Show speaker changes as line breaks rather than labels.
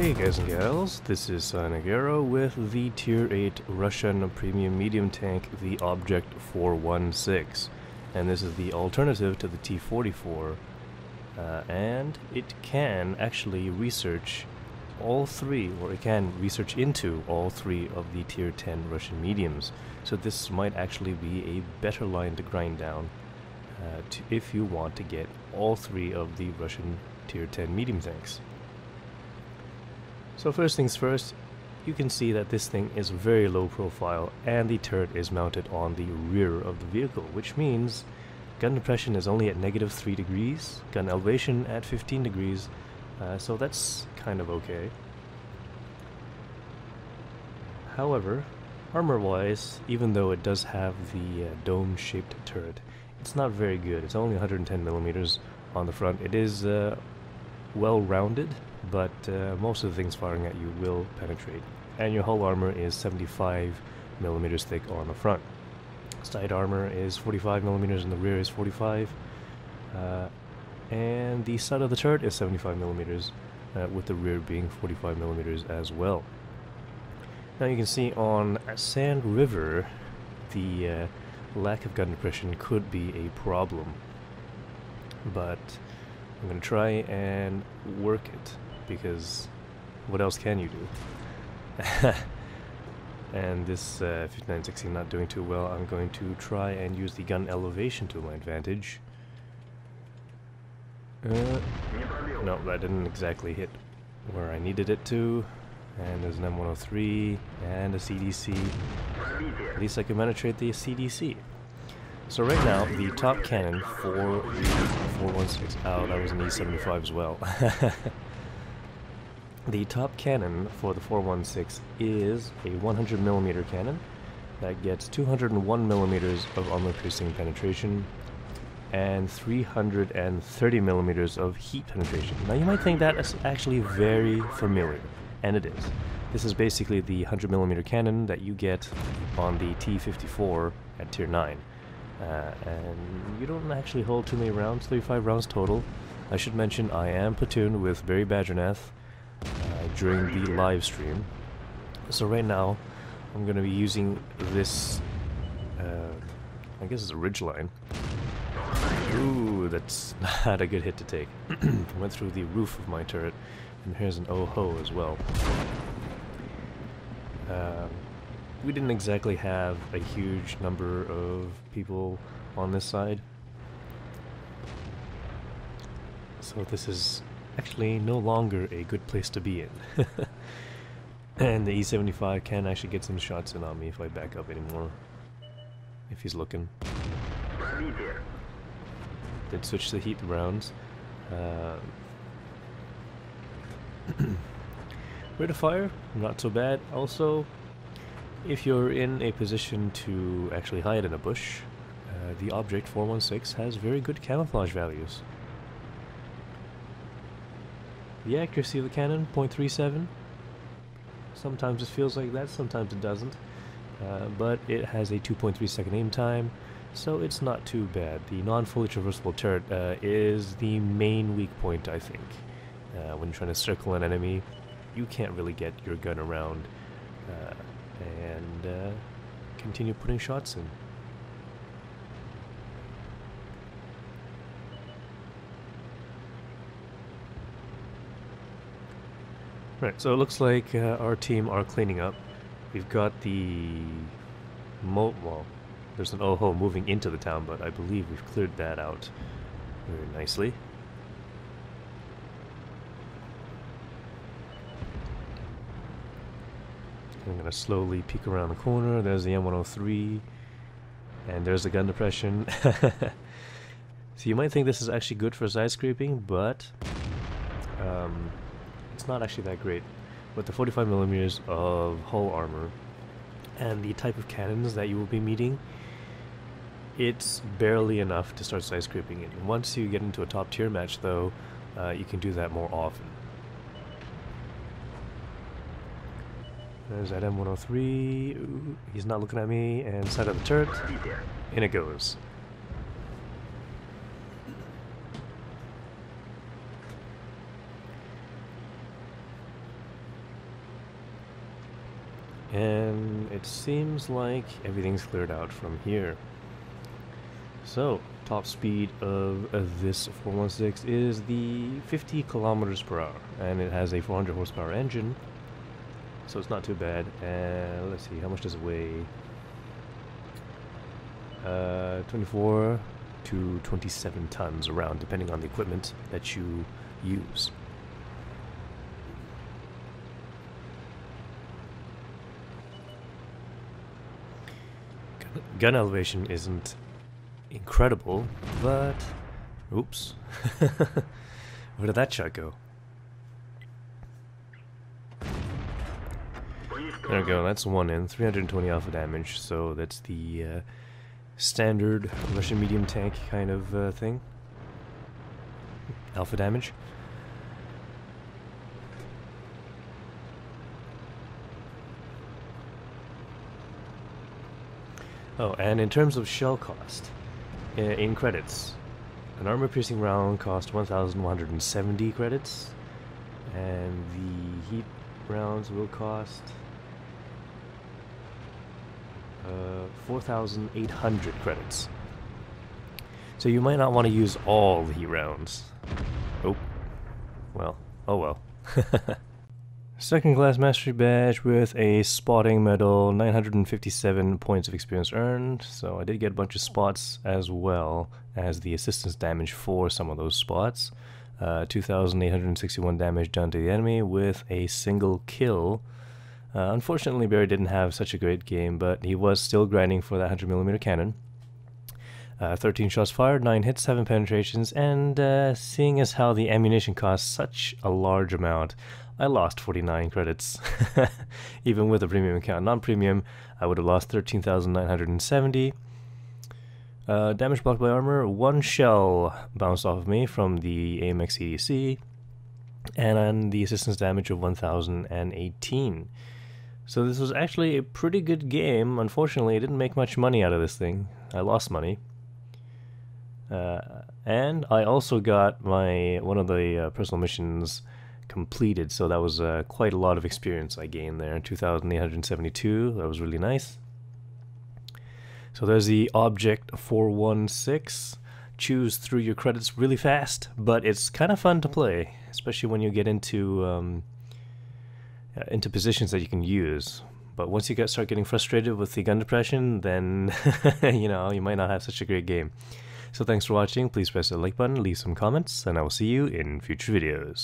Hey guys and gals, this is Sanagero with the Tier 8 Russian Premium Medium Tank, the Object 416. And this is the alternative to the T-44. And it can actually research all three, or it can research into all three of the Tier 10 Russian mediums. So this might actually be a better line to grind down if you want to get all three of the Russian Tier 10 medium tanks. So first things first, you can see that this thing is very low profile and the turret is mounted on the rear of the vehicle, which means gun depression is only at -3 degrees, gun elevation at 15 degrees, so that's kind of okay. However, armor-wise, even though it does have the dome-shaped turret, it's not very good. It's only 110 millimeters on the front. It is well-rounded, but most of the things firing at you will penetrate. And your hull armor is 75 millimeters thick on the front. Side armor is 45 millimeters and the rear is 45. And the side of the turret is 75 millimeters, with the rear being 45 millimeters as well. Now you can see on Sand River, the lack of gun depression could be a problem. But I'm going to try and work it, because what else can you do? And this 5916 not doing too well. I'm going to try and use the gun elevation to my advantage. No, that didn't exactly hit where I needed it to. And there's an M103 and a CDC. At least I can penetrate the CDC. So right now, the top cannon for the 416... Oh, that was an E75 as well. The top cannon for the 416 is a 100mm cannon that gets 201 millimeters of armor-piercing penetration and 330 millimeters of heat penetration. Now you might think that is actually very familiar, and it is. This is basically the 100mm cannon that you get on the T-54 at Tier 9. And you don't actually hold too many rounds, 35 rounds total. I should mention I am platooned with Barry Badgernath during the live stream. So right now I'm going to be using this, I guess it's a Ridgeline. Ooh, that's not a good hit to take. Went through the roof of my turret, and here's an oh-ho as well. We didn't exactly have a huge number of people on this side, so this is actually no longer a good place to be in. And the E75 can actually get some shots in on me if I back up anymore, if he's looking. Did switch to heat rounds. Rate of fire, not so bad. Also, if you're in a position to actually hide in a bush, the Object 416 has very good camouflage values. The accuracy of the cannon, 0.37. Sometimes it feels like that, sometimes it doesn't. But it has a 2.3 second aim time, so it's not too bad. The non-fully traversable turret is the main weak point, I think. When you're trying to circle an enemy, you can't really get your gun around and continue putting shots in. Right, so it looks like our team are cleaning up. We've got the well, there's an oh-ho moving into the town, but I believe we've cleared that out very nicely. I'm going to slowly peek around the corner. There's the M103, and there's the gun depression. So you might think this is actually good for side scraping, but it's not actually that great. With the 45 millimeters of hull armor and the type of cannons that you will be meeting, it's barely enough to start side scraping it. Once you get into a top tier match, though, you can do that more often. There's that M103. Ooh, he's not looking at me, and side of the turret, in it goes. And it seems like everything's cleared out from here. So, top speed of this 416 is the 50 kilometers per hour, and it has a 400 horsepower engine, so it's not too bad. And let's see, how much does it weigh? 24 to 27 tons around, depending on the equipment that you use. Gun elevation isn't incredible, but oops. Where did that shot go? There we go, that's one in, 320 alpha damage, so that's the standard Russian medium tank kind of thing. Alpha damage. Oh, and in terms of shell cost, in credits, an armor-piercing round cost 1,170 credits, and the heat rounds will cost 4,800 credits. So you might not want to use all the heat rounds. Oh, well, oh well. Second class mastery badge with a spotting medal, 957 points of experience earned. So I did get a bunch of spots as well as the assistance damage for some of those spots. 2,861 damage done to the enemy with a single kill. Unfortunately, Barry didn't have such a great game, but he was still grinding for that 100mm cannon. 13 shots fired, 9 hits, 7 penetrations, and seeing as how the ammunition costs such a large amount, I lost 49 credits, even with a premium account. Non-premium, I would have lost 13,970. Damage blocked by armor, 1 shell bounced off of me from the AMX EDC, and on the assistance damage of 1,018. So this was actually a pretty good game. Unfortunately, I didn't make much money out of this thing. I lost money. And I also got one of the personal missions completed, so that was quite a lot of experience I gained there. 2,872, that was really nice. So there's the Object 416. Choose through your credits really fast, but it's kind of fun to play, especially when you get into positions that you can use. But once you start getting frustrated with the gun depression, then you know, you might not have such a great game. So thanks for watching. Please press the like button, leave some comments, and I will see you in future videos.